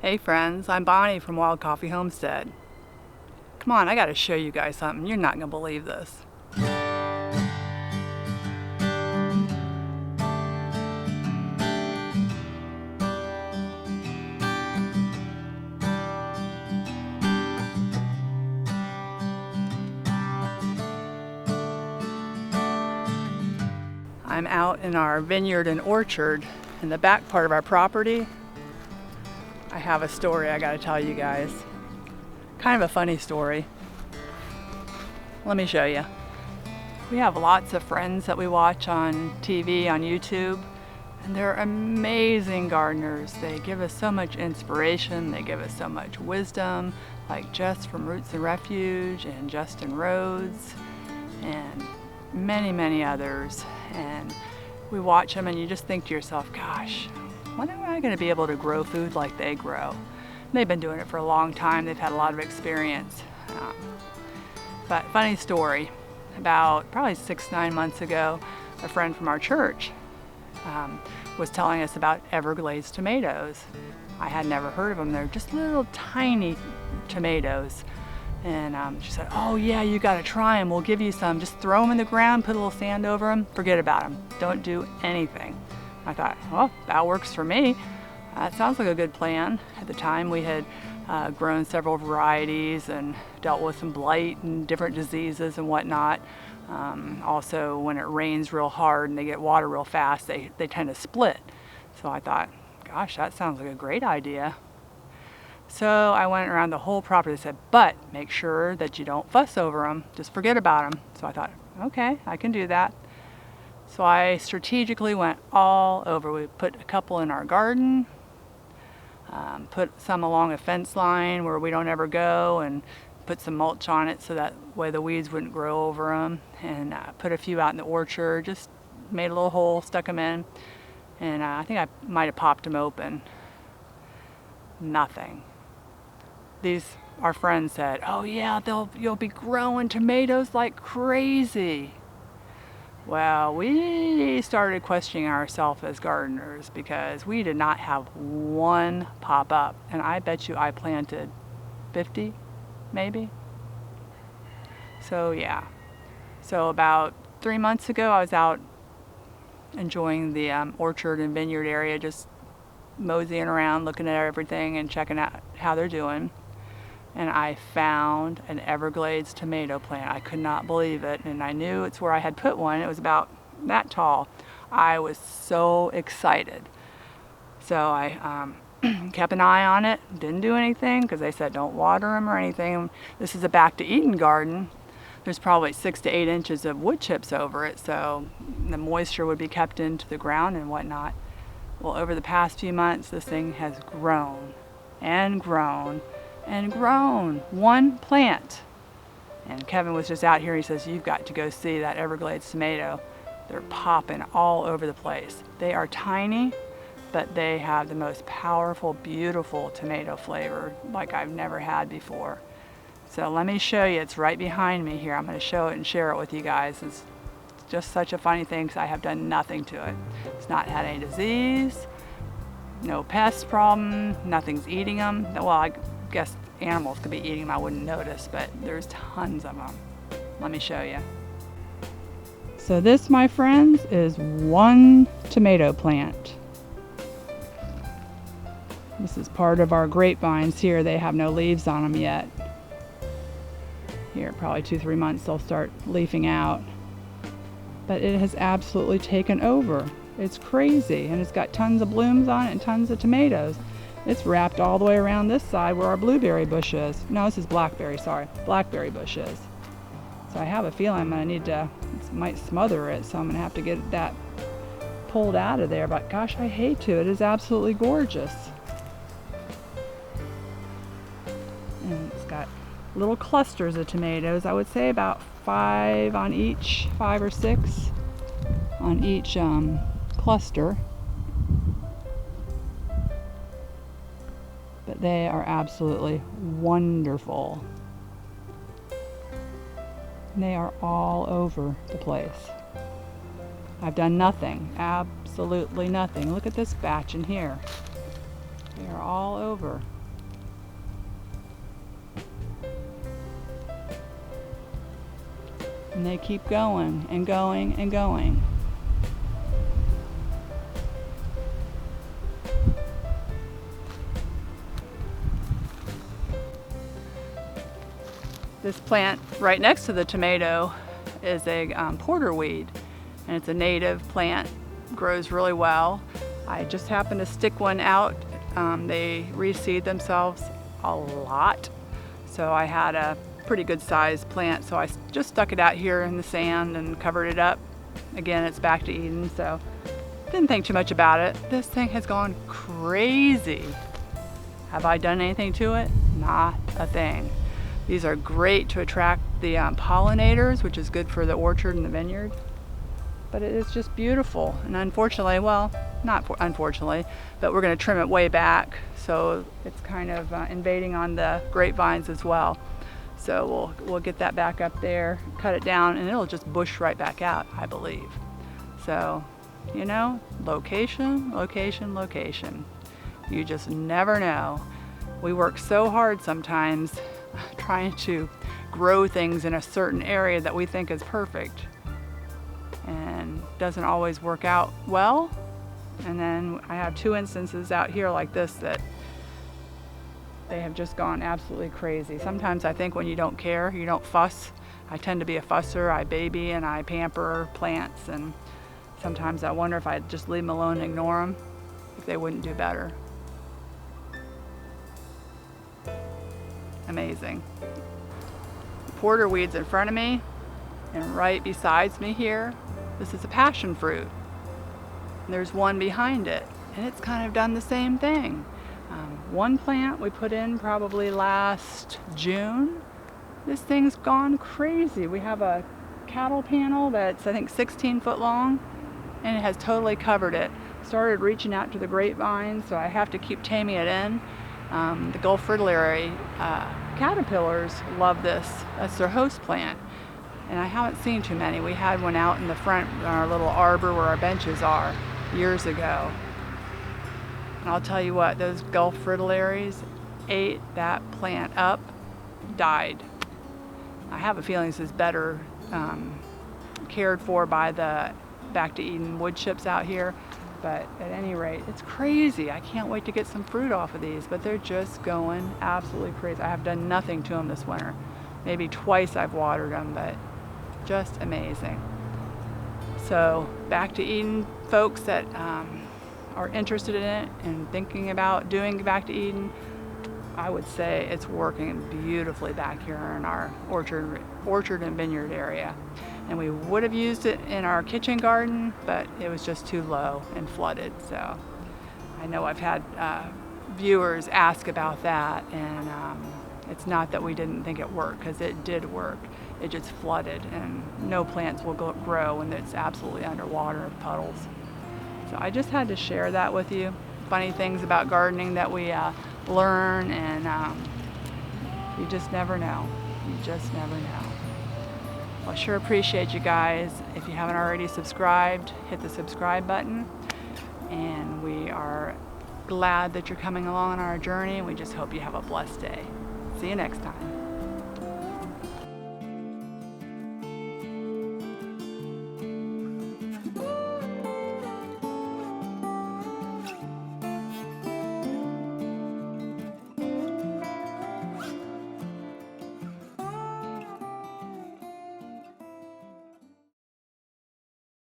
Hey friends, I'm Bonnie from Wild Coffee Homestead. Come on, I gotta show you guys something. You're not gonna believe this. I'm out in our vineyard and orchard in the back part of our property. I have a story I gotta tell you guys. Kind of a funny story. Let me show you. We have lots of friends that we watch on TV, on YouTube, and they're amazing gardeners. They give us so much inspiration, they give us so much wisdom, like Jess from Roots and Refuge and Justin Rhodes and many others. And we watch them and you just think to yourself, gosh, when am I going to be able to grow food like they grow? And they've been doing it for a long time. They've had a lot of experience. But funny story, about probably 6-9 months ago, a friend from our church was telling us about Everglade tomatoes. I had never heard of them. They're just little tiny tomatoes. And she said, oh yeah, you gotta try them. We'll give you some. Just throw them in the ground, put a little sand over them, forget about them. Don't do anything. I thought, well, that works for me. That sounds like a good plan. At the time we had grown several varieties and dealt with some blight and different diseases and whatnot. Also, when it rains real hard and they get water real fast, they tend to split. So I thought, gosh, that sounds like a great idea. So I went around the whole property and said, but make sure that you don't fuss over them. Just forget about them. So I thought, okay, I can do that. So I strategically went all over. We put a couple in our garden, put some along a fence line where we don't ever go, and put some mulch on it so that way the weeds wouldn't grow over them, and put a few out in the orchard, just made a little hole, stuck them in, and I think I might have popped them open. Nothing. Our friends said, oh yeah, you'll be growing tomatoes like crazy. Well, we started questioning ourselves as gardeners because we did not have one pop up, and I bet you I planted 50 maybe. So yeah. So about 3 months ago I was out enjoying the orchard and vineyard area, just moseying around, looking at everything and checking out how they're doing. And I found an Everglades tomato plant. I could not believe it, and I knew it's where I had put one. It was about that tall. I was so excited. So I kept an eye on it, didn't do anything because they said don't water them or anything. This is a back to Eden garden. There's probably 6 to 8 inches of wood chips over it, so the moisture would be kept into the ground and whatnot. Well, over the past few months, this thing has grown and grown and grown. One plant. And Kevin was just out here. He says, you've got to go see that Everglades tomato. They're popping all over the place. They are tiny, but they have the most powerful, beautiful tomato flavor like I've never had before. So let me show you. It's right behind me here. I'm going to show it and share it with you guys. It's just such a funny thing because I have done nothing to it. It's not had any disease, no pest problem, nothing's eating them. Well, I guess animals could be eating them, I wouldn't notice, but there's tons of them. Let me show you. So this, my friends, is one tomato plant. This is part of our grapevines here. They have no leaves on them yet. Here, probably 2-3 months they'll start leafing out. But it has absolutely taken over. It's crazy, and it's got tons of blooms on it and tons of tomatoes. It's wrapped all the way around this side where our blueberry bush is. No, this is blackberry, sorry. Blackberry bush is. So I have a feeling I'm going to need to, it might smother it, so I'm going to have to get that pulled out of there. But gosh, I hate to. It is absolutely gorgeous. And it's got little clusters of tomatoes. I would say about 5 on each, 5 or 6 on each cluster. But they are absolutely wonderful. And they are all over the place. I've done nothing, absolutely nothing. Look at this batch in here. They are all over. And they keep going and going and going. This plant right next to the tomato is a porterweed, and it's a native plant, grows really well. I just happened to stick one out. They reseed themselves a lot, so I had a pretty good sized plant, so I just stuck it out here in the sand and covered it up. Again, it's back to Eden, so didn't think too much about it. This thing has gone crazy. Have I done anything to it? Not a thing. These are great to attract the pollinators, which is good for the orchard and the vineyard. But it is just beautiful. And unfortunately, well, not unfortunately, but we're going to trim it way back. So it's kind of invading on the grapevines as well. So we'll get that back up there, cut it down, and it'll just bush right back out, I believe. So, you know, location, location, location. You just never know. We work so hard sometimes trying to grow things in a certain area that we think is perfect, and doesn't always work out well. And then I have two instances out here like this that they have just gone absolutely crazy. Sometimes I think when you don't care, you don't fuss. I tend to be a fusser. I baby and I pamper plants, and sometimes I wonder if I'd just leave them alone and ignore them, if they wouldn't do better. Amazing. Porterweed's in front of me, and right besides me here, this is a passion fruit. And there's one behind it, and it's kind of done the same thing. One plant we put in probably last June. This thing's gone crazy. We have a cattle panel that's I think 16 foot long, and it has totally covered it. Started reaching out to the grapevine, so I have to keep taming it in. The Gulf fritillary caterpillars love this. That's their host plant, and I haven't seen too many. We had one out in the front, our little arbor where our benches are, years ago. And I'll tell you what, those Gulf fritillaries ate that plant up, died. I have a feeling this is better cared for by the Back to Eden wood chips out here. But at any rate, it's crazy. I can't wait to get some fruit off of these, but they're just going absolutely crazy. I have done nothing to them this winter. Maybe twice I've watered them, but just amazing. So Back to Eden folks that are interested in it and thinking about doing Back to Eden, I would say it's working beautifully back here in our orchard and vineyard area. And we would have used it in our kitchen garden, but it was just too low and flooded. So I know I've had viewers ask about that, and it's not that we didn't think it worked, because it did work. It just flooded, and no plants will grow when it's absolutely underwater in puddles. So I just had to share that with you. Funny things about gardening that we learn, and you just never know. You just never know. Well, I sure appreciate you guys. If you haven't already subscribed, hit the subscribe button. And we are glad that you're coming along on our journey, and we just hope you have a blessed day. See you next time.